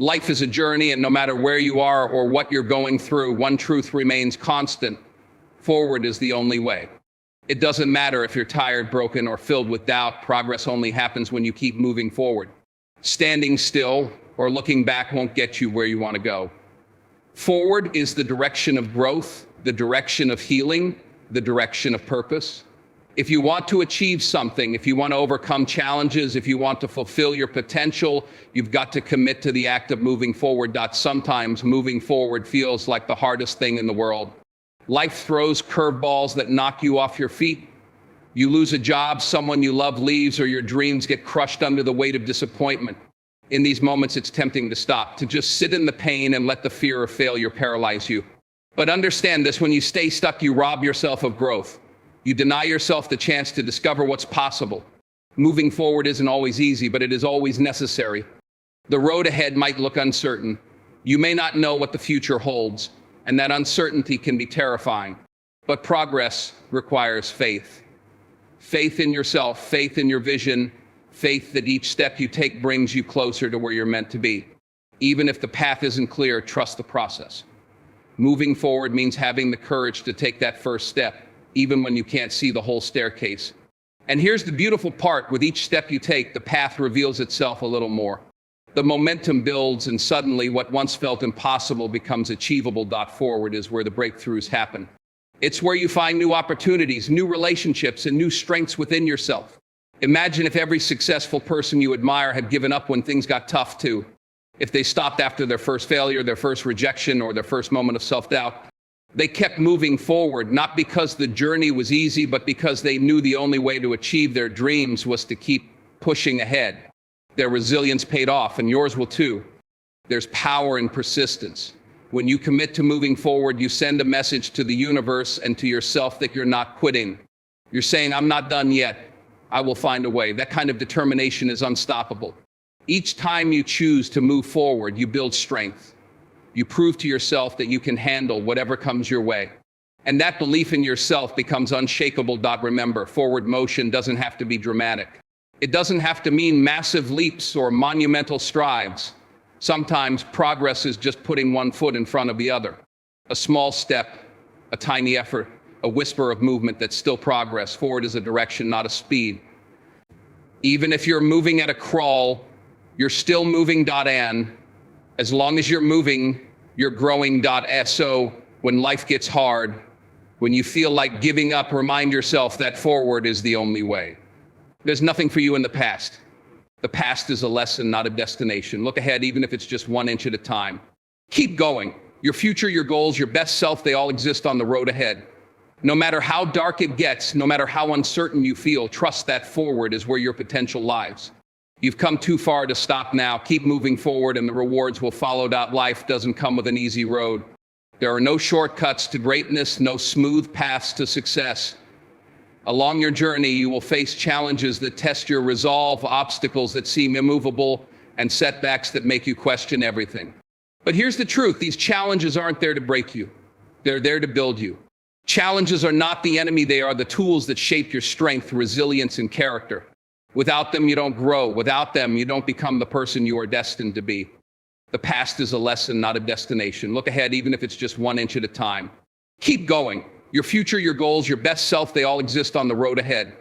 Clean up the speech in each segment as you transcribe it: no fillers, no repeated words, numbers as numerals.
Life is a journey, and no matter where you are or what you're going through, one truth remains constant: forward is the only way. It doesn't matter if you're tired, broken, or filled with doubt. Progress only happens when you keep moving forward. Standing still or looking back won't get you where you want to go. Forward is the direction of growth, the direction of healing, the direction of purpose. If you want to achieve something, if you want to overcome challenges, if you want to fulfill your potential, you've got to commit to the act of moving forward. Sometimes moving forward feels like the hardest thing in the world. Life throws curveballs that knock you off your feet. You lose a job, someone you love leaves, or your dreams get crushed under the weight of disappointment. In these moments, it's tempting to stop, to just sit in the pain and let the fear of failure paralyze you. But understand this: when you stay stuck, you rob yourself of growth. You deny yourself the chance to discover what's possible. Moving forward isn't always easy, but it is always necessary. The road ahead might look uncertain. You may not know what the future holds, and that uncertainty can be terrifying. But progress requires faith. Faith in yourself, faith in your vision, faith that each step you take brings you closer to where you're meant to be. Even if the path isn't clear, trust the process. Moving forward means having the courage to take that first step, even when you can't see the whole staircase. And here's the beautiful part: with each step you take, the path reveals itself a little more. The momentum builds, and suddenly what once felt impossible becomes achievable. Forward is where the breakthroughs happen. It's where you find new opportunities, new relationships, and new strengths within yourself. Imagine if every successful person you admire had given up when things got tough too. If they stopped after their first failure, their first rejection, or their first moment of self-doubt. They kept moving forward, not because the journey was easy, but because they knew the only way to achieve their dreams was to keep pushing ahead. Their resilience paid off, and yours will too. There's power in persistence. When you commit to moving forward, you send a message to the universe and to yourself that you're not quitting. You're saying, "I'm not done yet. I will find a way." That kind of determination is unstoppable. Each time you choose to move forward, you build strength. You prove to yourself that you can handle whatever comes your way. And that belief in yourself becomes unshakable. Remember, forward motion doesn't have to be dramatic. It doesn't have to mean massive leaps or monumental strides. Sometimes progress is just putting one foot in front of the other. A small step, a tiny effort, a whisper of movement that's still progress. Forward is a direction, not a speed. Even if you're moving at a crawl, you're still moving. And as long as you're moving, you're growing. So when life gets hard, when you feel like giving up, remind yourself that forward is the only way. There's nothing for you in the past. The past is a lesson, not a destination. Look ahead, even if it's just 1 inch at a time. Keep going. Your future, your goals, your best self, they all exist on the road ahead. No matter how dark it gets, no matter how uncertain you feel, trust that forward is where your potential lies. You've come too far to stop now. Keep moving forward, and the rewards will follow. Life doesn't come with an easy road. There are no shortcuts to greatness, no smooth paths to success. Along your journey, you will face challenges that test your resolve, obstacles that seem immovable, and setbacks that make you question everything. But here's the truth: these challenges aren't there to break you. They're there to build you. Challenges are not the enemy. They are the tools that shape your strength, resilience, and character. Without them, you don't grow. Without them, you don't become the person you are destined to be. The past is a lesson, not a destination. Look ahead, even if it's just 1 inch at a time. Keep going. Your future, your goals, your best self, they all exist on the road ahead.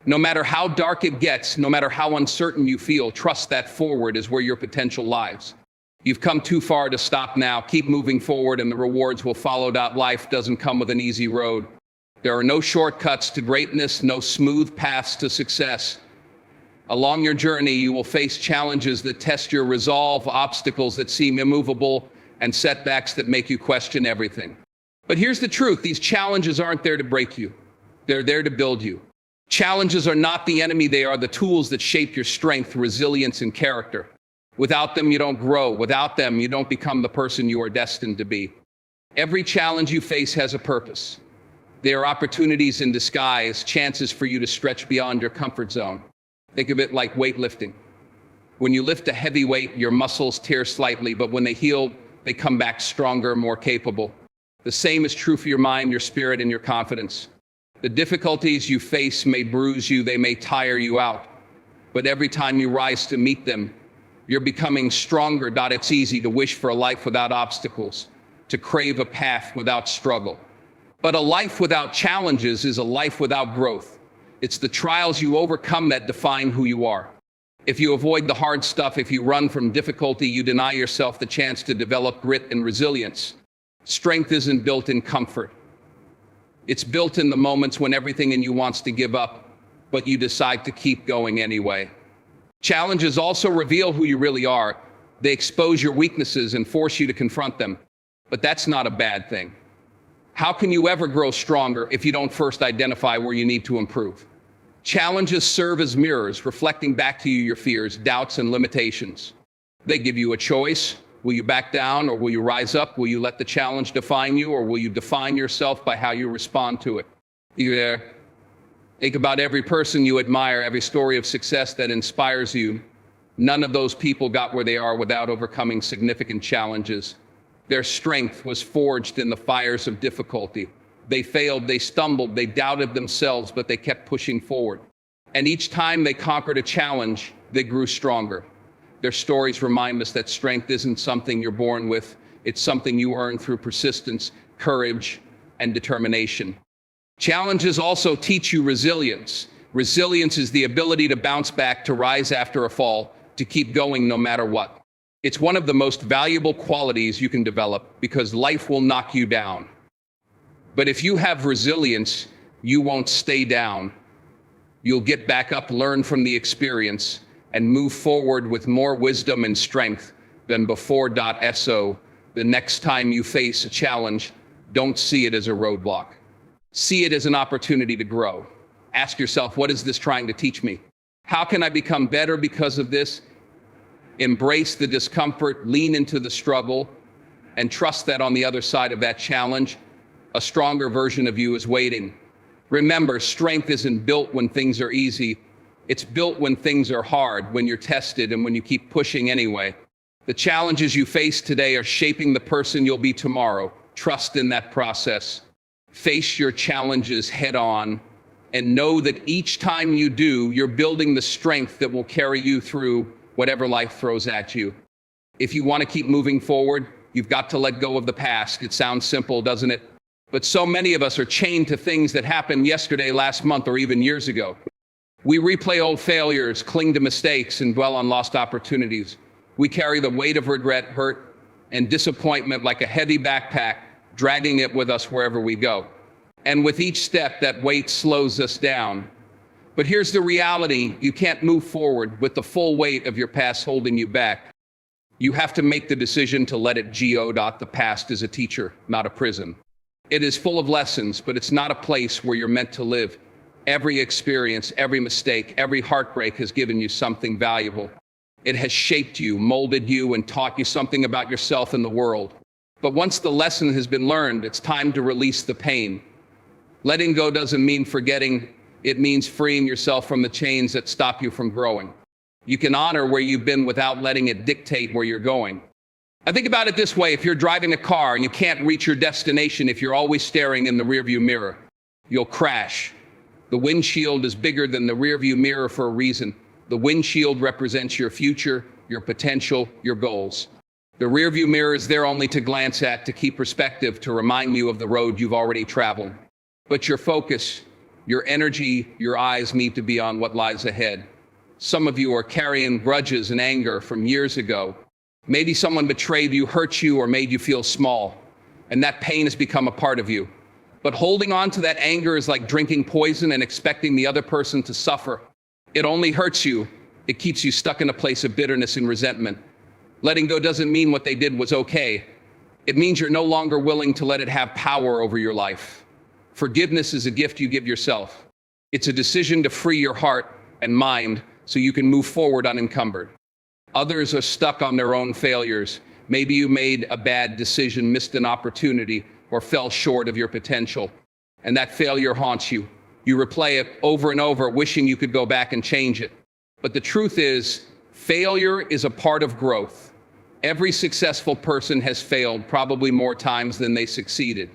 No matter how dark it gets, no matter how uncertain you feel, trust that forward is where your potential lies. You've come too far to stop now. Keep moving forward, and the rewards will follow. Life doesn't come with an easy road. There are no shortcuts to greatness, no smooth paths to success. Along your journey, you will face challenges that test your resolve, obstacles that seem immovable, and setbacks that make you question everything. But here's the truth: these challenges aren't there to break you. They're there to build you. Challenges are not the enemy. They are the tools that shape your strength, resilience, and character. Without them, you don't grow. Without them, you don't become the person you are destined to be. Every challenge you face has a purpose. They are opportunities in disguise, chances for you to stretch beyond your comfort zone. Think of it like weightlifting. When you lift a heavy weight, your muscles tear slightly, but when they heal, they come back stronger, more capable. The same is true for your mind, your spirit, and your confidence. The difficulties you face may bruise you, they may tire you out, but every time you rise to meet them, You're becoming stronger. It's easy to wish for a life without obstacles, to crave a path without struggle. But a life without challenges is a life without growth. It's the trials you overcome that define who you are. If you avoid the hard stuff, if you run from difficulty, you deny yourself the chance to develop grit and resilience. Strength isn't built in comfort. It's built in the moments when everything in you wants to give up, but you decide to keep going anyway. Challenges also reveal who you really are. They expose your weaknesses and force you to confront them. But that's not a bad thing. How can you ever grow stronger if you don't first identify where you need to improve? Challenges serve as mirrors, reflecting back to you your fears, doubts, and limitations. They give you a choice. Will you back down, or will you rise up? Will you let the challenge define you, or will you define yourself by how you respond to it? You there? Think about every person you admire, every story of success that inspires you. None of those people got where they are without overcoming significant challenges. Their strength was forged in the fires of difficulty. They failed, they stumbled, they doubted themselves, but they kept pushing forward. And each time they conquered a challenge, they grew stronger. Their stories remind us that strength isn't something you're born with. It's something you earn through persistence, courage, and determination. Challenges also teach you resilience. Resilience is the ability to bounce back, to rise after a fall, to keep going no matter what. It's one of the most valuable qualities you can develop because life will knock you down. But if you have resilience, you won't stay down. You'll get back up, learn from the experience, and move forward with more wisdom and strength than before. So the next time you face a challenge, don't see it as a roadblock. See it as an opportunity to grow. Ask yourself, what is this trying to teach me? How can I become better because of this? Embrace the discomfort, lean into the struggle, and trust that on the other side of that challenge, a stronger version of you is waiting. Remember, strength isn't built when things are easy. It's built when things are hard, when you're tested, and when you keep pushing anyway. The challenges you face today are shaping the person you'll be tomorrow. Trust in that process. Face your challenges head on, and know that each time you do, you're building the strength that will carry you through whatever life throws at you. If you want to keep moving forward, you've got to let go of the past. It sounds simple, doesn't it? But so many of us are chained to things that happened yesterday, last month, or even years ago. We replay old failures, cling to mistakes, and dwell on lost opportunities. We carry the weight of regret, hurt, and disappointment like a heavy backpack, dragging it with us wherever we go. And with each step, that weight slows us down. But here's the reality: you can't move forward with the full weight of your past holding you back. You have to make the decision to let it go. The past is a teacher, not a prison. It is full of lessons, but it's not a place where you're meant to live. Every experience, every mistake, every heartbreak has given you something valuable. It has shaped you, molded you, and taught you something about yourself and the world. But once the lesson has been learned, it's time to release the pain. Letting go doesn't mean forgetting. It means freeing yourself from the chains that stop you from growing. You can honor where you've been without letting it dictate where you're going. I think about it this way: if you're driving a car and you can't reach your destination if you're always staring in the rearview mirror, you'll crash. The windshield is bigger than the rearview mirror for a reason. The windshield represents your future, your potential, your goals. The rearview mirror is there only to glance at, to keep perspective, to remind you of the road you've already traveled. But your focus, your energy, your eyes need to be on what lies ahead. Some of you are carrying grudges and anger from years ago. Maybe someone betrayed you, hurt you, or made you feel small, and that pain has become a part of you. But holding on to that anger is like drinking poison and expecting the other person to suffer. It only hurts you. It keeps you stuck in a place of bitterness and resentment. Letting go doesn't mean what they did was okay. It means you're no longer willing to let it have power over your life. Forgiveness is a gift you give yourself. It's a decision to free your heart and mind so you can move forward unencumbered. Others are stuck on their own failures. Maybe you made a bad decision, missed an opportunity, or fell short of your potential. And that failure haunts you. You replay it over and over, wishing you could go back and change it. But the truth is, failure is a part of growth. Every successful person has failed, probably more times than they succeeded.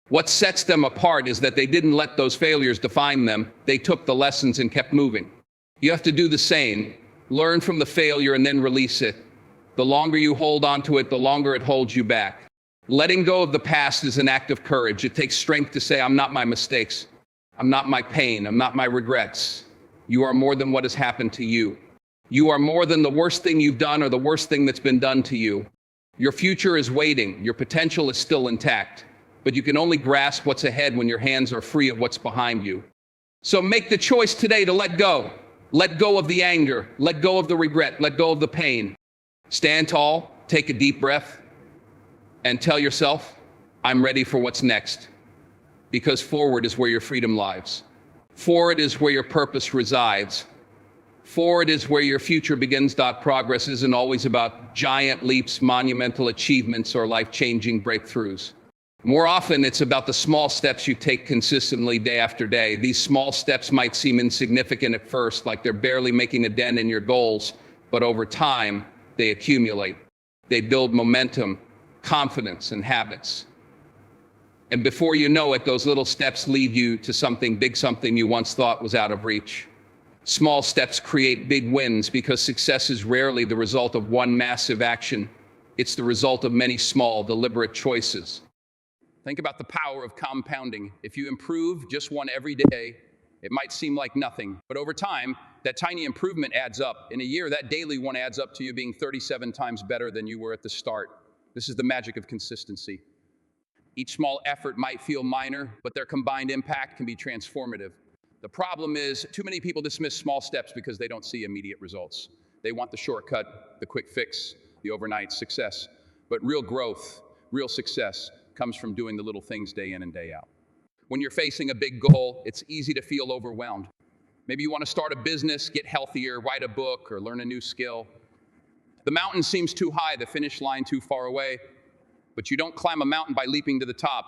What sets them apart is that they didn't let those failures define them. They took the lessons and kept moving. You have to do the same. Learn from the failure and then release it. The longer you hold on to it, the longer it holds you back. Letting go of the past is an act of courage. It takes strength to say, I'm not my mistakes. I'm not my pain. I'm not my regrets. You are more than what has happened to you. You are more than the worst thing you've done or the worst thing that's been done to you. Your future is waiting. Your potential is still intact. But you can only grasp what's ahead when your hands are free of what's behind you. So make the choice today to let go. Let go of the anger. Let go of the regret. Let go of the pain. Stand tall, take a deep breath, and tell yourself, I'm ready for what's next. Because forward is where your freedom lies. Forward is where your purpose resides. Forward is where your future begins. Progress isn't always about giant leaps, monumental achievements, or life-changing breakthroughs. More often, it's about the small steps you take consistently day after day. These small steps might seem insignificant at first, like they're barely making a dent in your goals, but over time, they accumulate. They build momentum, confidence, and habits. And before you know it, those little steps lead you to something big, something you once thought was out of reach. Small steps create big wins because success is rarely the result of one massive action. It's the result of many small, deliberate choices. Think about the power of compounding. If you improve just one every day, it might seem like nothing, but over time, that tiny improvement adds up. In a year, that daily one adds up to you being 37 times better than you were at the start. This is the magic of consistency. Each small effort might feel minor, but their combined impact can be transformative. The problem is, too many people dismiss small steps because they don't see immediate results. They want the shortcut, the quick fix, the overnight success. But real growth, real success, comes from doing the little things day in and day out. When you're facing a big goal, it's easy to feel overwhelmed. Maybe you want to start a business, get healthier, write a book, or learn a new skill. The mountain seems too high, the finish line too far away, but you don't climb a mountain by leaping to the top.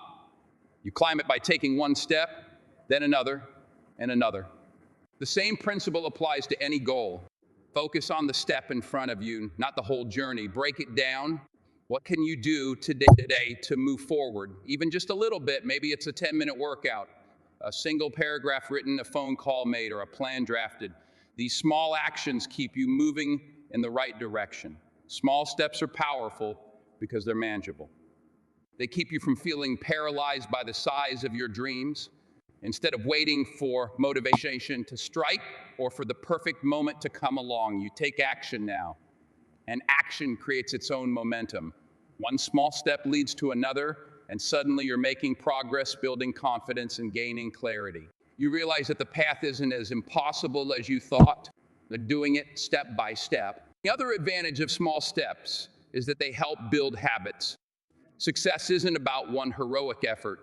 You climb it by taking one step, then another, and another. The same principle applies to any goal. Focus on the step in front of you, not the whole journey. Break it down. What can you do today to move forward? Even just a little bit. Maybe it's a 10-minute workout, a single paragraph written, a phone call made, or a plan drafted. These small actions keep you moving in the right direction. Small steps are powerful because they're manageable. They keep you from feeling paralyzed by the size of your dreams. Instead of waiting for motivation to strike or for the perfect moment to come along, you take action now. And action creates its own momentum. One small step leads to another, and suddenly you're making progress, building confidence, and gaining clarity. You realize that the path isn't as impossible as you thought, but doing it step by step. The other advantage of small steps is that they help build habits. Success isn't about one heroic effort.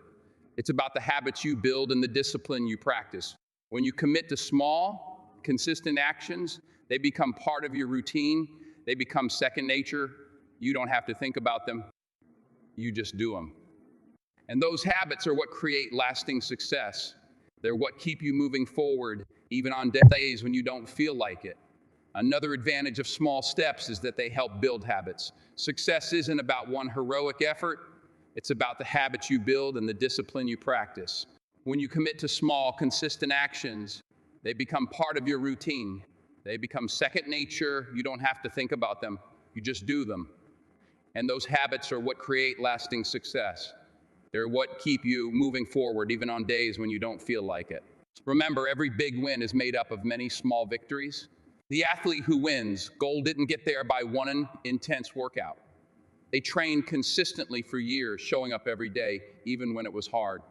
It's about the habits you build and the discipline you practice. When you commit to small, consistent actions, they become part of your routine. They become second nature. You don't have to think about them. You just do them. And those habits are what create lasting success. They're what keep you moving forward, even on days when you don't feel like it. Another advantage of small steps is that they help build habits. Success isn't about one heroic effort. It's about the habits you build and the discipline you practice. When you commit to small, consistent actions, they become part of your routine. They become second nature. You don't have to think about them. You just do them. And those habits are what create lasting success. They're what keep you moving forward, even on days when you don't feel like it. Remember, every big win is made up of many small victories. The athlete who wins, goal didn't get there by one intense workout. They trained consistently for years, showing up every day, even when it was hard.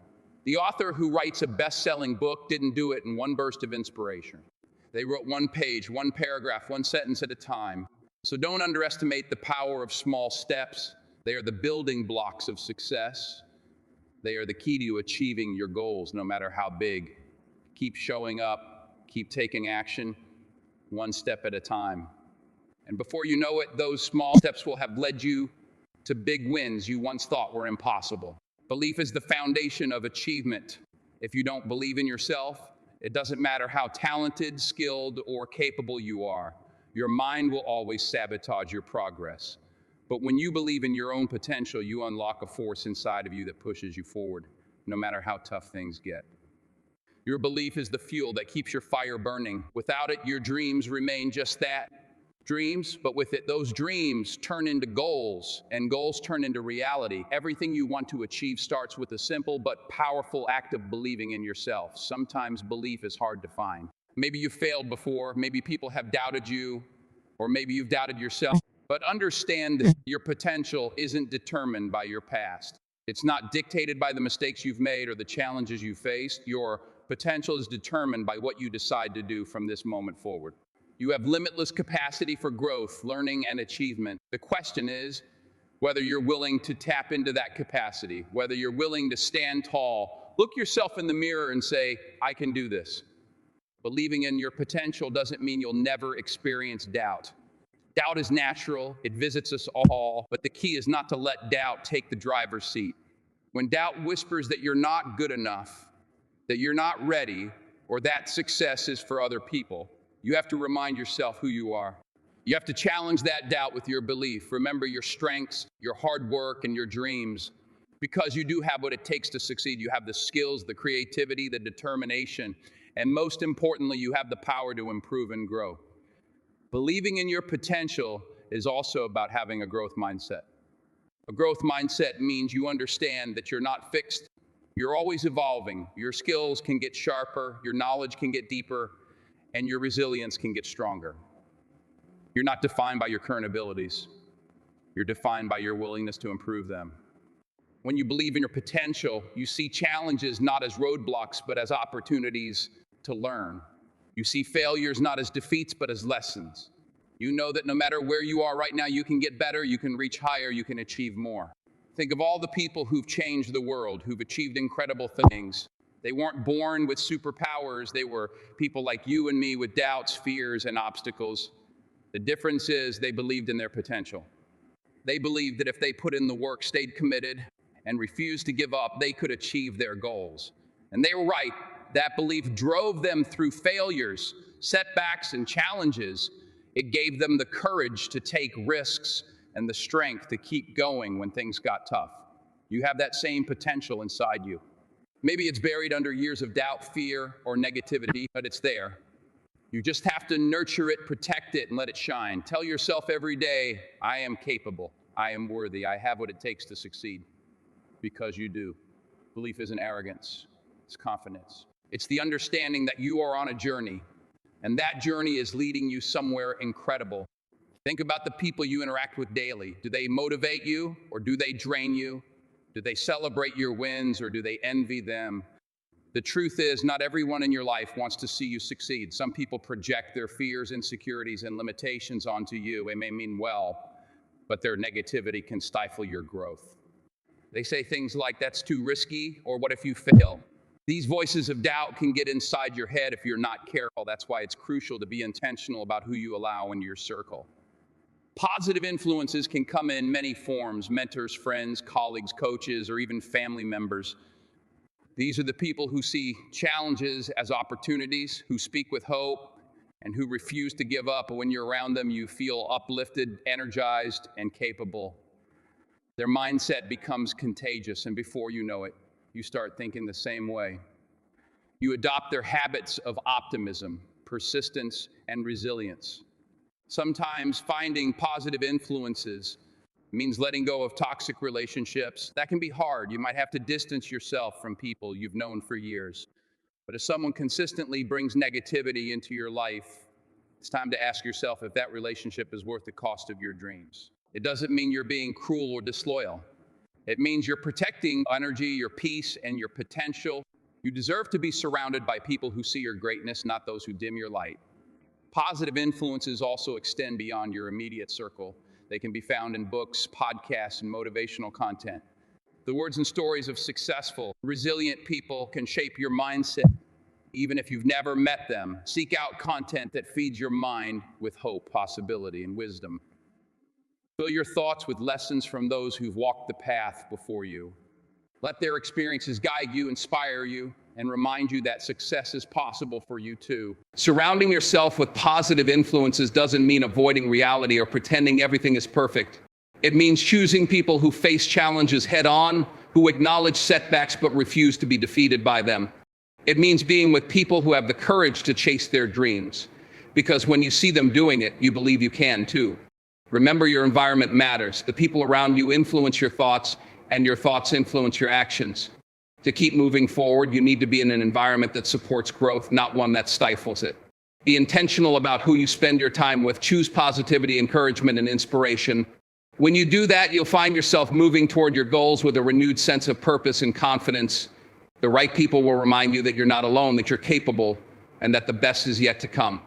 The author who writes a best-selling book didn't do it in one burst of inspiration. They wrote one page, one paragraph, one sentence at a time. So don't underestimate the power of small steps. They are the building blocks of success. They are the key to achieving your goals, no matter how big. Keep showing up, keep taking action, one step at a time. And before you know it, those small steps will have led you to big wins you once thought were impossible. Belief is the foundation of achievement. If you don't believe in yourself, it doesn't matter how talented, skilled, or capable you are. Your mind will always sabotage your progress. But when you believe in your own potential, you unlock a force inside of you that pushes you forward, no matter how tough things get. Your belief is the fuel that keeps your fire burning. Without it, your dreams remain just that, dreams, but with it, those dreams turn into goals, and goals turn into reality. Everything you want to achieve starts with a simple but powerful act of believing in yourself. Sometimes belief is hard to find. Maybe you failed before, maybe people have doubted you, or maybe you've doubted yourself. But understand that your potential isn't determined by your past. It's not dictated by the mistakes you've made or the challenges you faced. Your potential is determined by what you decide to do from this moment forward. You have limitless capacity for growth, learning, and achievement. The question is whether you're willing to tap into that capacity, whether you're willing to stand tall, look yourself in the mirror and say, I can do this. Believing in your potential doesn't mean you'll never experience doubt. Doubt is natural, it visits us all, but the key is not to let doubt take the driver's seat. When doubt whispers that you're not good enough, that you're not ready, or that success is for other people, you have to remind yourself who you are. You have to challenge that doubt with your belief. Remember your strengths, your hard work, and your dreams, because you do have what it takes to succeed. You have the skills, the creativity, the determination, and most importantly, you have the power to improve and grow. Believing in your potential is also about having a growth mindset. A growth mindset means you understand that you're not fixed. You're always evolving. Your skills can get sharper, your knowledge can get deeper, and your resilience can get stronger. You're not defined by your current abilities. You're defined by your willingness to improve them. When you believe in your potential, you see challenges not as roadblocks, but as opportunities to learn. You see failures not as defeats, but as lessons. You know that no matter where you are right now, you can get better, you can reach higher, you can achieve more. Think of all the people who've changed the world, who've achieved incredible things. They weren't born with superpowers. They were people like you and me with doubts, fears, and obstacles. The difference is they believed in their potential. They believed that if they put in the work, stayed committed, and refused to give up, they could achieve their goals. And they were right. That belief drove them through failures, setbacks, and challenges. It gave them the courage to take risks and the strength to keep going when things got tough. You have that same potential inside you. Maybe it's buried under years of doubt, fear, or negativity, but it's there. You just have to nurture it, protect it, and let it shine. Tell yourself every day, I am capable, I am worthy, I have what it takes to succeed. Because you do. Belief isn't arrogance, it's confidence. It's the understanding that you are on a journey, and that journey is leading you somewhere incredible. Think about the people you interact with daily. Do they motivate you, or do they drain you? Do they celebrate your wins, or do they envy them? The truth is, not everyone in your life wants to see you succeed. Some people project their fears, insecurities, and limitations onto you. They may mean well, but their negativity can stifle your growth. They say things like, that's too risky, or what if you fail? These voices of doubt can get inside your head if you're not careful. That's why it's crucial to be intentional about who you allow in your circle. Positive influences can come in many forms: mentors, friends, colleagues, coaches, or even family members. These are the people who see challenges as opportunities, who speak with hope, and who refuse to give up. When you're around them, you feel uplifted, energized, and capable. Their mindset becomes contagious, and before you know it, you start thinking the same way. You adopt their habits of optimism, persistence, and resilience. Sometimes finding positive influences means letting go of toxic relationships. That can be hard. You might have to distance yourself from people you've known for years. But if someone consistently brings negativity into your life, it's time to ask yourself if that relationship is worth the cost of your dreams. It doesn't mean you're being cruel or disloyal. It means you're protecting energy, your peace, and your potential. You deserve to be surrounded by people who see your greatness, not those who dim your light. Positive influences also extend beyond your immediate circle. They can be found in books, podcasts, and motivational content. The words and stories of successful, resilient people can shape your mindset, even if you've never met them. Seek out content that feeds your mind with hope, possibility, and wisdom. Fill your thoughts with lessons from those who've walked the path before you. Let their experiences guide you, inspire you, and remind you that success is possible for you too. Surrounding yourself with positive influences doesn't mean avoiding reality or pretending everything is perfect. It means choosing people who face challenges head on, who acknowledge setbacks but refuse to be defeated by them. It means being with people who have the courage to chase their dreams. Because when you see them doing it, you believe you can too. Remember, your environment matters. The people around you influence your thoughts, and your thoughts influence your actions. To keep moving forward, you need to be in an environment that supports growth, not one that stifles it. Be intentional about who you spend your time with. Choose positivity, encouragement, and inspiration. When you do that, you'll find yourself moving toward your goals with a renewed sense of purpose and confidence. The right people will remind you that you're not alone, that you're capable, and that the best is yet to come.